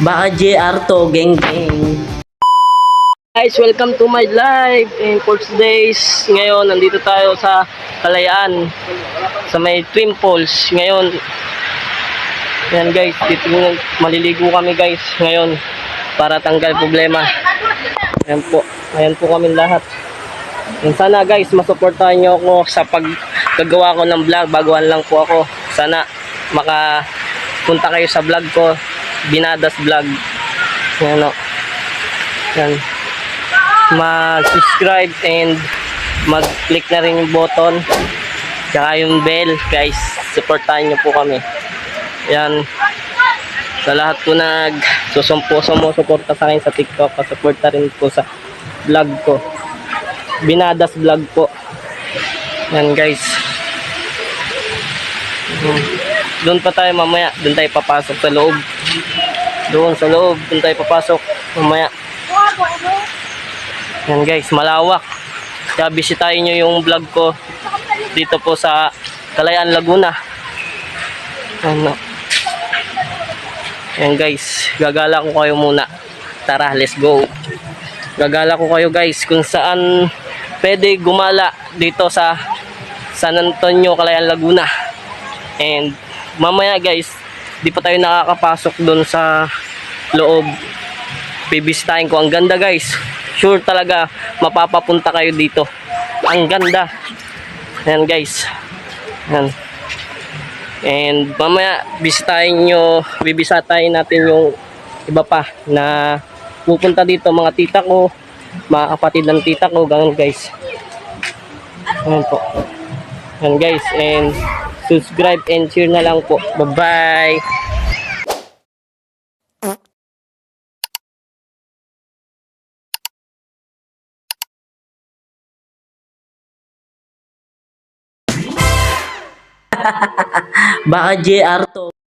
Baka JR to, geng geng. Guys, welcome to my live in Pulse Days. Ngayon, nandito tayo sa Kalayaan sa may Twin Falls. Ngayon, yan guys, dito maliligo kami guys ngayon para tanggal problema. Ayan po kami lahat. And sana guys, masuportahan nyo ako sa paggagawa ko ng vlog. Baguhan lang po ako. Sana makapunta kayo sa vlog ko, Binadas Vlog. Yan o. Yan. Mag-subscribe and mag-click na rin yung button tsaka yung bell guys, supportahan nyo po kami. Yan, sa lahat po sumusuporta sa akin sa TikTok, pasuporta rin po sa vlog ko, Binadas Vlog po. Yan guys, doon pa tayo mamaya, doon tayo papasok sa loob, doon tayo papasok mamaya. Yan guys, malawak. Kaya bisitahin nyo yung vlog ko dito po sa Kalayaan, Laguna. Ano. Yan guys, gagala ko kayo muna. Tara, let's go. Gagala ko kayo guys kung saan pwede gumala dito sa San Antonio, Kalayaan, Laguna. And mamaya guys, di pa tayo nakakapasok doon sa loob. Bibisitahin ko, ang ganda guys. Sure talaga mapapapunta kayo dito. Ang ganda. Ayan guys. Ayan. And mamaya bibisitahin natin yung iba pa na pupunta dito, mga tita ko, mga kapatid ng tita ko, ganun guys. Ayan po. Ayan guys, and subscribe and share na lang po. Bye bye. Baka JR to.